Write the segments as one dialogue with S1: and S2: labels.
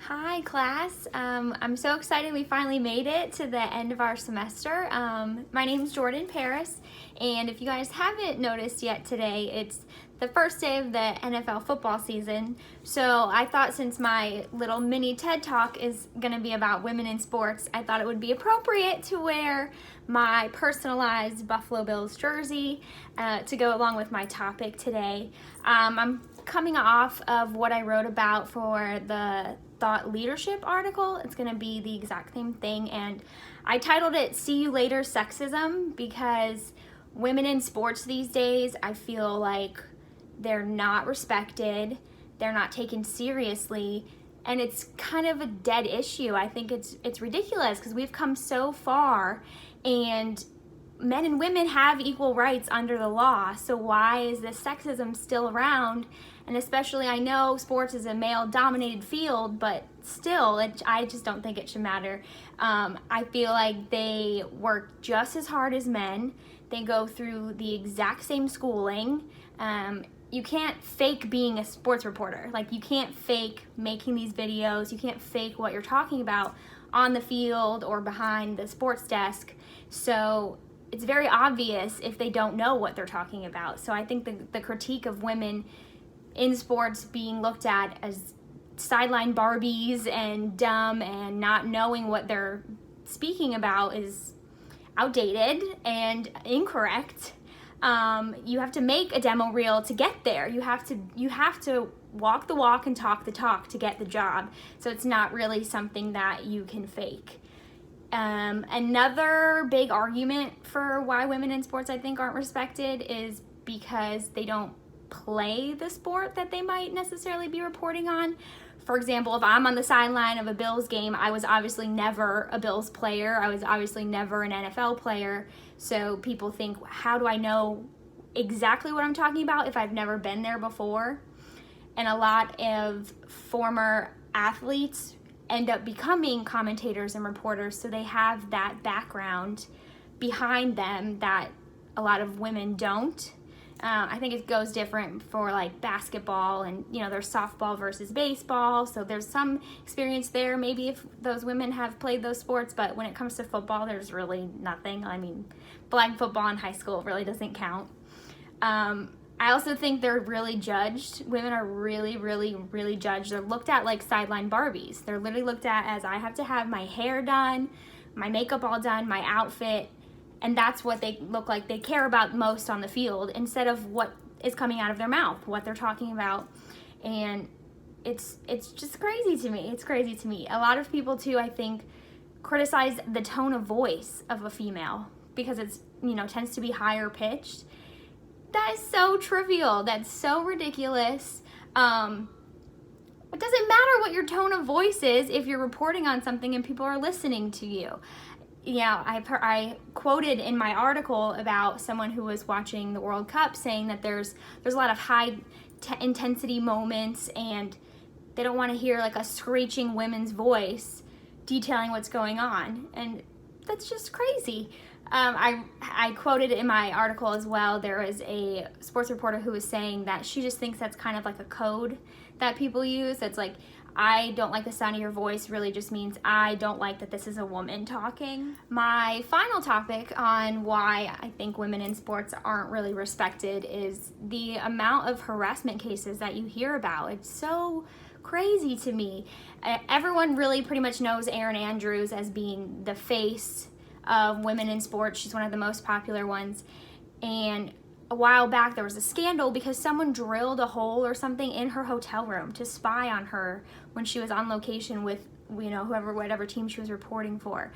S1: Hi class, I'm so excited we finally made it to the end of our semester. My name is Jordan Paris, and if you guys haven't noticed yet today, it's the first day of the NFL football season. So I thought since my little mini TED Talk is going to be about women in sports, I thought it would be appropriate to wear my personalized Buffalo Bills jersey to go along with my topic today. I'm coming off of what I wrote about for the thought leadership article. It's going to be the exact same thing, and I titled it "See You Later, Sexism," because women in sports these days, I feel like they're not respected, they're not taken seriously, and it's kind of a dead issue. I think it's ridiculous because we've come so far, and men and women have equal rights under the law. So why is this sexism still around? And especially, I know sports is a male-dominated field, but still, I just don't think it should matter. I feel like they work just as hard as men. They go through the exact same schooling. You can't fake being a sports reporter. Like, you can't fake making these videos. You can't fake what you're talking about on the field or behind the sports desk. So it's very obvious if they don't know what they're talking about. So I think the critique of women in sports being looked at as sideline Barbies and dumb and not knowing what they're speaking about is outdated and incorrect. You have to make a demo reel to get there. You have to walk the walk and talk the talk to get the job. So it's not really something that you can fake. Another big argument for why women in sports I think aren't respected is because they don't play the sport that they might necessarily be reporting on. For example, if I'm on the sideline of a Bills game, I was obviously never a Bills player. I was obviously never an NFL player. So people think, how do I know exactly what I'm talking about if I've never been there before? And a lot of former athletes end up becoming commentators and reporters, so they have that background behind them that a lot of women don't. I think it goes different for like basketball, and there's softball versus baseball, so there's some experience there maybe if those women have played those sports, but when it comes to football, there's really nothing. I mean, flag football in high school really doesn't count. I also think they're really judged. Women are really, really, really judged. They're looked at like sideline Barbies. They're literally looked at as, I have to have my hair done, my makeup all done, my outfit, and that's what they look like they care about most on the field, instead of what is coming out of their mouth, what they're talking about. And it's just crazy to me. It's crazy to me. A lot of people too, I think, criticize the tone of voice of a female because it's, tends to be higher pitched. That is so trivial. That's so ridiculous. It doesn't matter what your tone of voice is if you're reporting on something and people are listening to you. I quoted in my article about someone who was watching the World Cup saying that there's a lot of high intensity moments, and they don't want to hear like a screeching women's voice detailing what's going on, and that's just crazy. I quoted in my article as well, there was a sports reporter who was saying that she just thinks that's kind of like a code that people use. That's like, I don't like the sound of your voice really just means I don't like that this is a woman talking. My final topic on why I think women in sports aren't really respected is the amount of harassment cases that you hear about. It's so crazy to me. Everyone really pretty much knows Erin Andrews as being the face of women in sports. She's one of the most popular ones. And a while back there was a scandal because someone drilled a hole or something in her hotel room to spy on her when she was on location with whatever team she was reporting for.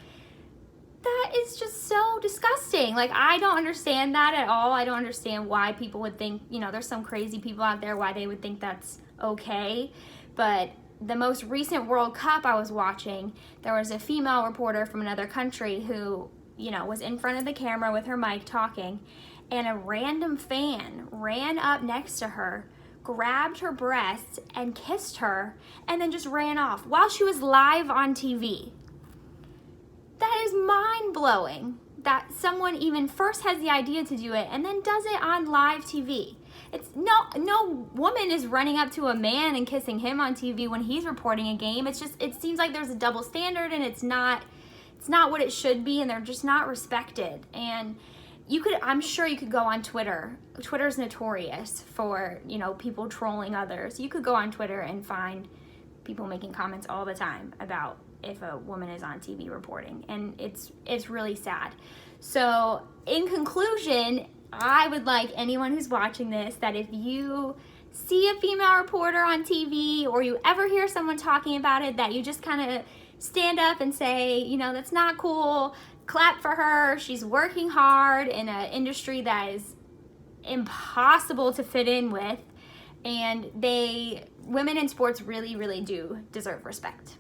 S1: That is just so disgusting. Like, I don't understand that at all. I don't understand why people would think, there's some crazy people out there, why they would think that's okay. But the most recent World Cup I was watching, there was a female reporter from another country who, was in front of the camera with her mic talking, and a random fan ran up next to her, grabbed her breasts, and kissed her, and then just ran off while she was live on TV. That is mind-blowing that someone even first has the idea to do it and then does it on live TV. it's no woman is running up to a man and kissing him on TV when he's reporting a game. It's just, it seems like there's a double standard, and it's not what it should be, and they're just not respected. And I'm sure you could go on Twitter. Twitter's notorious for, people trolling others. You could go on Twitter and find people making comments all the time about if a woman is on TV reporting, and it's really sad. So in conclusion, I would like anyone who's watching this, that if you see a female reporter on TV, or you ever hear someone talking about it, that you just kind of stand up and say, that's not cool. Clap for her. She's working hard in an industry that is impossible to fit in with, and women in sports really, really do deserve respect.